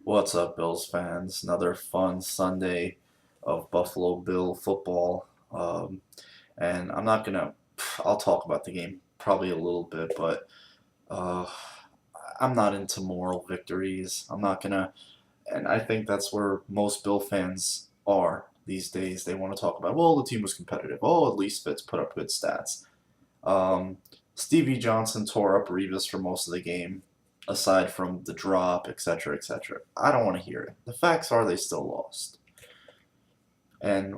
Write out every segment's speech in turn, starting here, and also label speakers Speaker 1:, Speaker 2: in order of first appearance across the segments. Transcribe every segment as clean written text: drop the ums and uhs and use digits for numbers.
Speaker 1: What's up, Bills fans? Another fun Sunday of Buffalo Bill football. And I'm not gonna, I'll talk about the game probably a little bit, but uh, I'm not into moral victories. I'm not gonna, and I think that's where most Bill fans are these days. They want to talk about, well, the team was competitive. Oh, at least Fitz put up good stats. Um, Stevie Johnson tore up Revis for most of the game, aside from the drop, etc., etc. I don't want to hear it. The facts are they still lost, and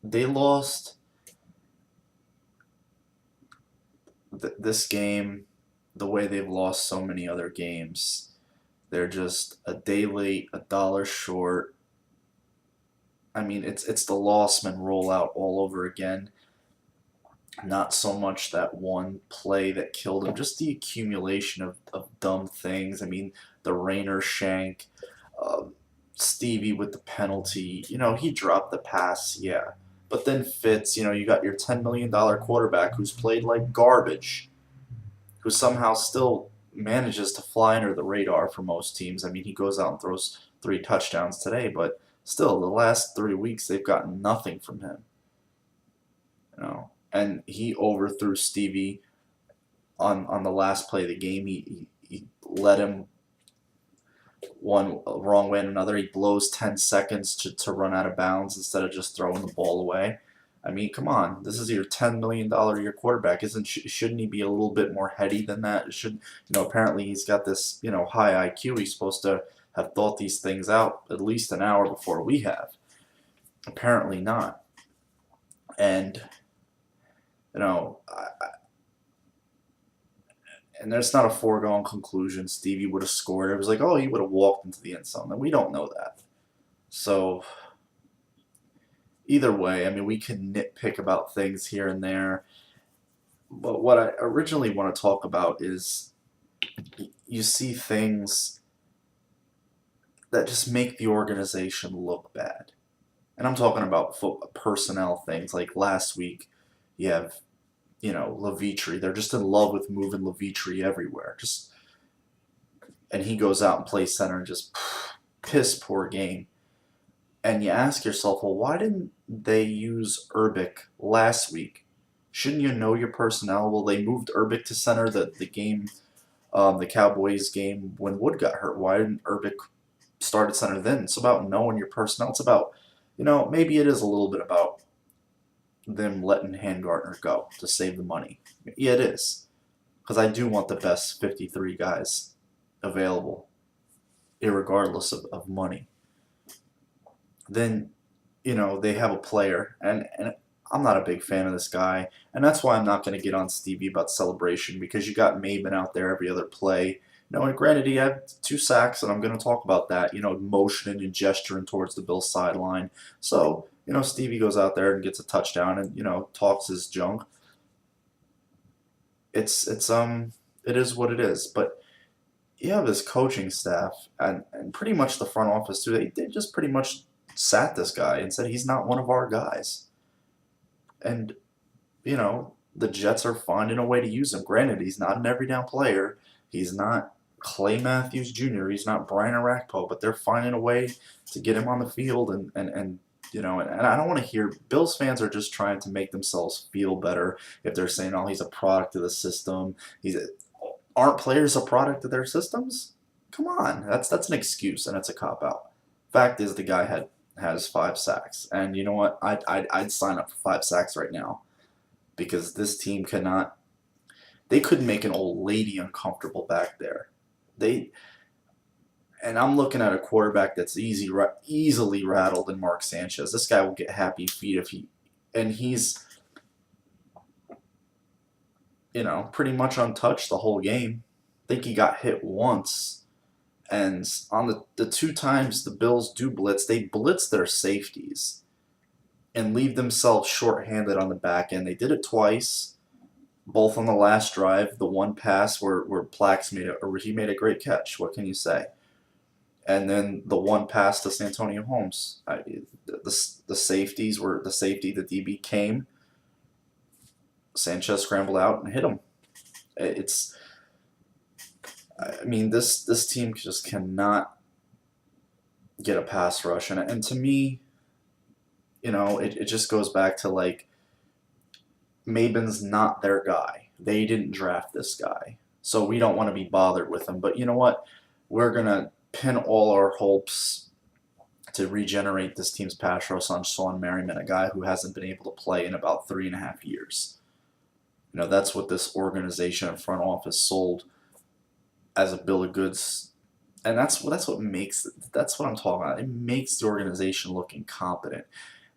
Speaker 1: they lost this game the way they've lost so many other games. They're just a day late, a dollar short. I mean, it's the Lossman rollout all over again. Not so much that one play that killed him, just the accumulation of dumb things. I mean, the Rayner shank, Stevie with the penalty. He dropped the pass, yeah. But then Fitz, you got your $10 million quarterback who's played like garbage, who somehow still manages to fly under the radar for most teams. I mean, he goes out and throws 3 touchdowns today, but still, the last 3 weeks they've gotten nothing from him. And he overthrew Stevie on the last play of the game. He led him one wrong way and another. He blows 10 seconds to run out of bounds instead of just throwing the ball away. I mean, come on. This is your $10 million a year quarterback. Shouldn't he be a little bit more heady than that? Apparently he's got this, high IQ. He's supposed to have thought these things out at least an hour before we have. Apparently not. And, and there's not a foregone conclusion Stevie would have scored. It was like, oh, he would have walked into the end zone. And we don't know that. So either way, I mean, we can nitpick about things here and there. But what I originally want to talk about is you see things that just make the organization look bad. And I'm talking about personnel things. Like last week, you have, Levitri. They're just in love with moving Levitri everywhere. And he goes out and plays center and just piss poor game. And you ask yourself, well, why didn't they use Urbic last week? Shouldn't you know your personnel? Well, they moved Urbic to center the game, the Cowboys game when Wood got hurt. Why didn't Urbic start at center then? It's about knowing your personnel. It's about, maybe it is a little bit about them letting Handgartner go to save the money. Yeah, it is. Because I do want the best 53 guys available, irregardless of money. Then, they have a player, and I'm not a big fan of this guy, and that's why I'm not going to get on Stevie about celebration, because you got Maven out there every other play. And granted, he had 2 sacks, and I'm going to talk about that, motioning and gesturing towards the Bills sideline. So, Stevie goes out there and gets a touchdown and, talks his junk. It is what it is. But you have this coaching staff and pretty much the front office too. They just pretty much sat this guy and said he's not one of our guys. And, the Jets are finding a way to use him. Granted, he's not an every down player. He's not Clay Matthews Jr. He's not Brian Arakpo, but they're finding a way to get him on the field and I don't want to hear Bills fans are just trying to make themselves feel better if they're saying, "Oh, he's a product of the system." Aren't players a product of their systems? Come on, that's an excuse and it's a cop out. Fact is, the guy has 5 sacks, and you know what? I'd sign up for 5 sacks right now because this team cannot. They couldn't make an old lady uncomfortable back there. They And I'm looking at a quarterback that's easily rattled in Mark Sanchez. This guy will get happy feet he's pretty much untouched the whole game. I think he got hit once, and on the 2 times the Bills do blitz, they blitz their safeties and leave themselves shorthanded on the back end. They did it twice, both on the last drive. The one pass where Plax he made a great catch. What can you say? And then the one pass to Santonio Holmes. The safeties were the safety. The DB came. Sanchez scrambled out and hit him. It's I mean, this team just cannot get a pass rush, and to me, it just goes back to like Maben's not their guy. They didn't draft this guy, so we don't want to be bothered with him. But you know what? We're gonna pin all our hopes to regenerate this team's pass rush on Sean Merriman, a guy who hasn't been able to play in about 3.5 years. That's what this organization and front office sold as a bill of goods, and that's what I'm talking about. It makes the organization look incompetent.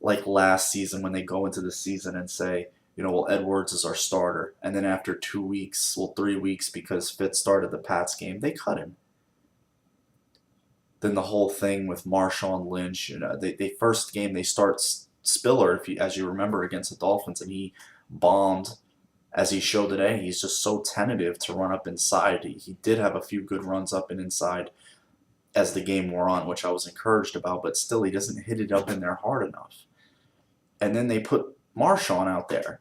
Speaker 1: Like last season when they go into the season and say, well, Edwards is our starter, and then after 2 weeks, well, 3 weeks, because Fitz started the Pats game, they cut him. Then the whole thing with Marshawn Lynch, they first game they start Spiller, as you remember, against the Dolphins, and he bombed. As he showed today, he's just so tentative to run up inside. He did have a few good runs up and inside as the game wore on, which I was encouraged about, but still he doesn't hit it up in there hard enough. And then they put Marshawn out there.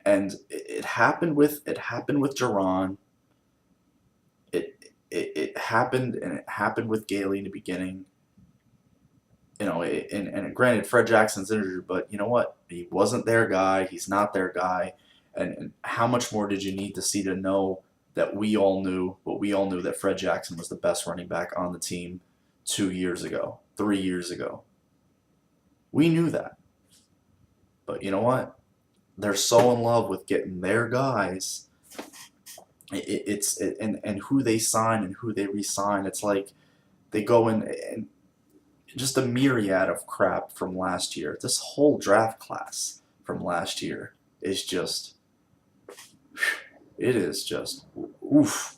Speaker 1: And it happened with Jaron. It happened, and it happened with Gailey in the beginning. And granted, Fred Jackson's injured, but you know what? He wasn't their guy. He's not their guy. And how much more did you need to see to know that we all knew that Fred Jackson was the best running back on the team 2 years ago, 3 years ago? We knew that. But you know what? They're so in love with getting their guys. And who they sign and who they re-sign. It's like they go in and just a myriad of crap from last year. This whole draft class from last year is just, it is just, oof.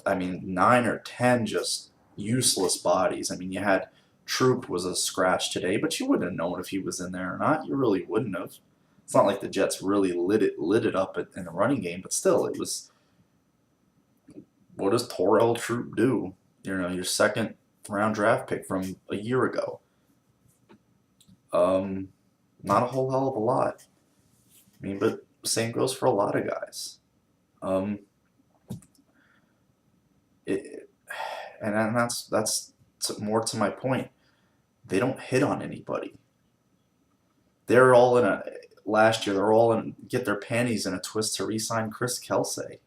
Speaker 1: I mean, 9 or 10 just useless bodies. I mean, you had Troop was a scratch today, but you wouldn't have known if he was in there or not. You really wouldn't have. It's not like the Jets really lit it up in the running game, but still, it was. What does Torrell Troop do? Your second round draft pick from a year ago. Not a whole hell of a lot. I mean, but same goes for a lot of guys. And that's more to my point. They don't hit on anybody. They're all last year. They're all get their panties in a twist to re-sign Chris Kelsay.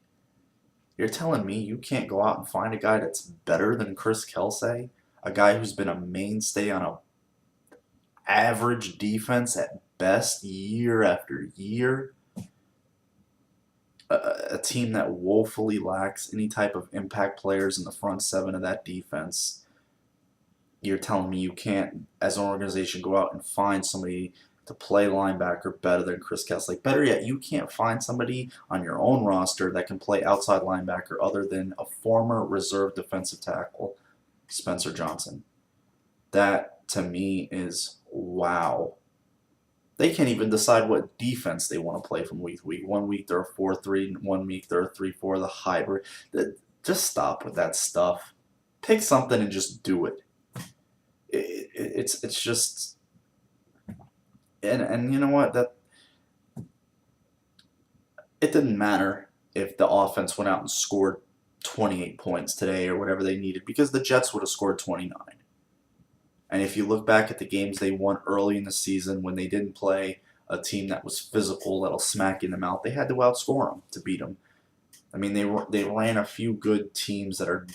Speaker 1: You're telling me you can't go out and find a guy that's better than Chris Kelsay, a guy who's been a mainstay on a average defense at best year after year, a team that woefully lacks any type of impact players in the front seven of that defense. You're telling me you can't, as an organization, go out and find somebody to play linebacker better than Chris Kelsay. Better yet, you can't find somebody on your own roster that can play outside linebacker other than a former reserve defensive tackle, Spencer Johnson. That, to me, is wow. They can't even decide what defense they want to play from week to week. 1 week they're a 4-3, 1 week they're a 3-4, the hybrid. Just stop with that stuff. Pick something and just do it. It's just, and you know what, that it didn't matter if the offense went out and scored 28 points today or whatever they needed, because the Jets would have scored 29. And if you look back at the games they won early in the season when they didn't play a team that was physical, that'll smack you in the mouth, they had to outscore them to beat them. I mean, they ran a few good teams that are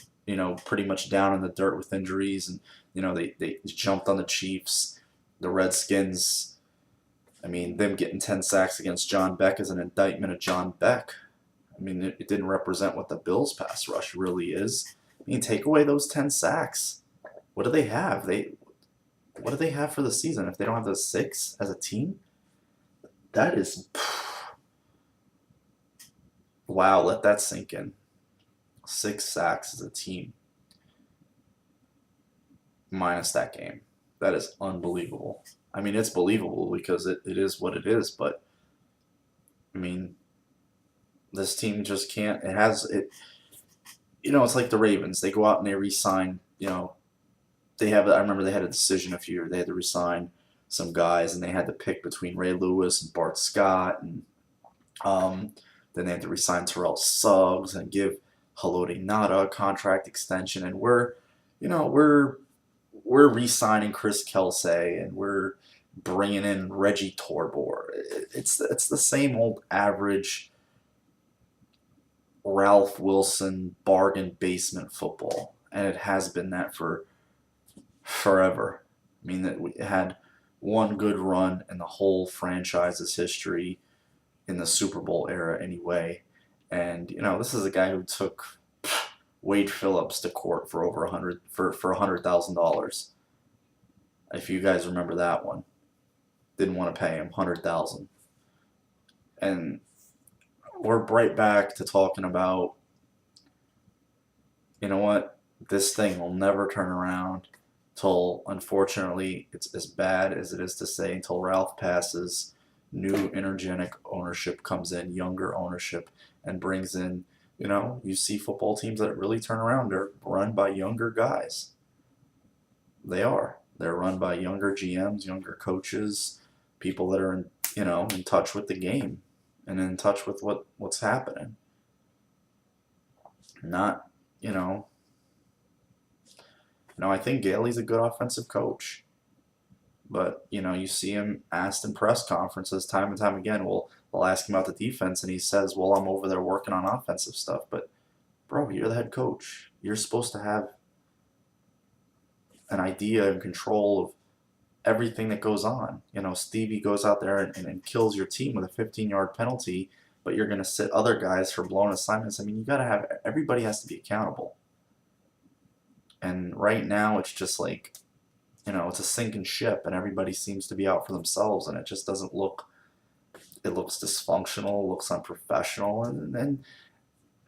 Speaker 1: pretty much down in the dirt with injuries, and they jumped on the Chiefs, the Redskins. I mean, them getting 10 sacks against John Beck is an indictment of John Beck. I mean, it didn't represent what the Bills' pass rush really is. I mean, take away those 10 sacks. What do they have? What do they have for the season if they don't have those 6 as a team? That is, wow, let that sink in. 6 sacks as a team. Minus that game. That is unbelievable. I mean, it's believable because it is what it is, but I mean, this team just can't. It's like the Ravens. They go out and they re-sign, I remember they had a decision a few years. They had to resign some guys, and they had to pick between Ray Lewis and Bart Scott, and then they had to resign Terrell Suggs and give Haloti Ngata contract extension, and we're re-signing Chris Kelsay, and we're bringing in Reggie Torbor. It's the same old average Ralph Wilson bargain basement football, and it has been that for forever. I mean, that we had one good run in the whole franchise's history in the Super Bowl era, anyway. And this is a guy who took Wade Phillips to court for over $100,000. If you guys remember that one, didn't want to pay him 100,000, and we're right back to talking about, what, this thing will never turn around till, unfortunately, it's as bad as it is to say, until Ralph passes, new energetic ownership comes in, younger ownership, and brings in, you see football teams that really turn around. They're run by younger guys. They are. They're run by younger GMs, younger coaches, people that are in touch with the game and in touch with what's happening. Not, I think Gailey's a good offensive coach, but you see him asked in press conferences time and time again. Well, they'll ask him about the defense, and he says, "Well, I'm over there working on offensive stuff." But, bro, you're the head coach. You're supposed to have an idea and control of everything that goes on. Stevie goes out there and kills your team with a 15-yard penalty, but you're going to sit other guys for blown assignments. I mean, you got to have everybody has to be accountable. And right now, it's just like, it's a sinking ship, and everybody seems to be out for themselves, and it just doesn't look. It looks dysfunctional, looks unprofessional, and then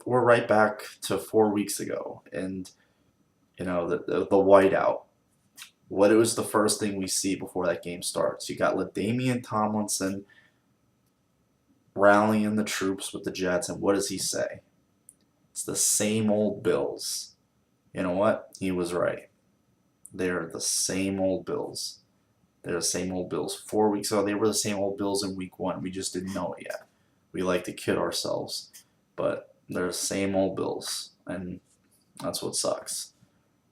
Speaker 1: we're right back to 4 weeks ago, and the whiteout. What was the first thing we see before that game starts? You got LaDainian Tomlinson rallying the troops with the Jets, and what does he say? It's the same old Bills. You know what? He was right. They're the same old Bills. They're the same old Bills. 4 weeks ago, they were the same old Bills in week 1. We just didn't know it yet. We like to kid ourselves, but they're the same old Bills, and that's what sucks.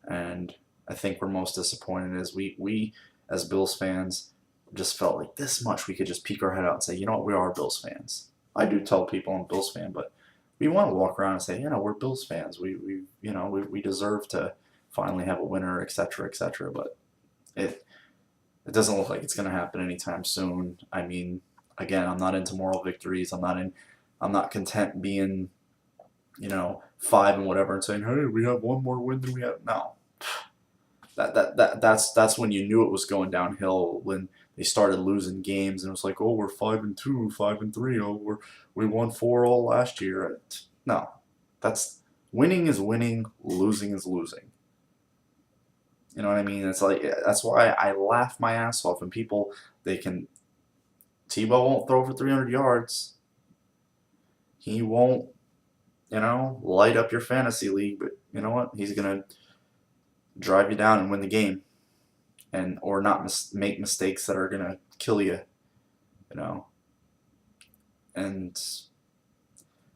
Speaker 1: And I think we're most disappointed is we as Bills fans just felt like this much we could just peek our head out and say, we are Bills fans. I do tell people I'm a Bills fan, but we want to walk around and say, we're Bills fans. We deserve to finally have a winner, etc., etc. But it doesn't look like it's going to happen anytime soon. I mean, again, I'm not into moral victories. I'm not content being, 5 and whatever and saying, hey, we have one more win than we have. No. That's when you knew it was going downhill, when they started losing games and it was like, oh, we're 5-2, 5-3, oh, we won 4 all last year. No, that's winning is winning, losing is losing. You know what I mean? It's like, that's why I laugh my ass off, and people, Tebow won't throw for 300 yards. He won't, light up your fantasy league, but you know what? He's gonna drive you down and win the game, or not make mistakes that are gonna kill you, And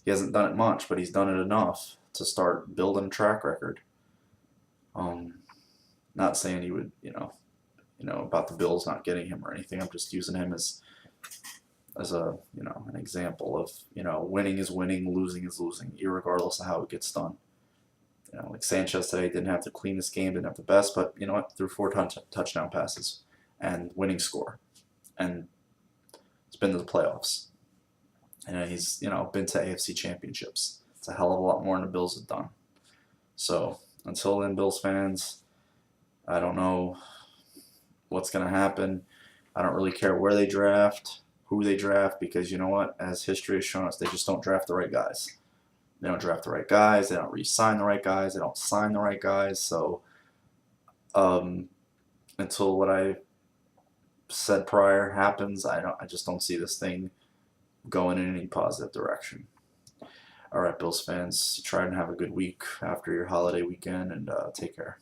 Speaker 1: he hasn't done it much, but he's done it enough to start building a track record. Not saying he would, about the Bills not getting him or anything. I'm just using him as a, an example of, winning is winning, losing is losing, irregardless of how it gets done. Like Sanchez today didn't have the cleanest game, didn't have the best, but you know what? Threw 4 touchdown passes and winning score, and it's been to the playoffs, and he's been to AFC championships. It's a hell of a lot more than the Bills have done. So until then, Bills fans, I don't know what's gonna happen. I don't really care where they draft, who they draft, because you know what? As history has shown us, they just don't draft the right guys. They don't draft the right guys. They don't re-sign the right guys. They don't sign the right guys. So until what I said prior happens, I just don't see this thing going in any positive direction. All right, Bills fans, try and have a good week after your holiday weekend, and take care.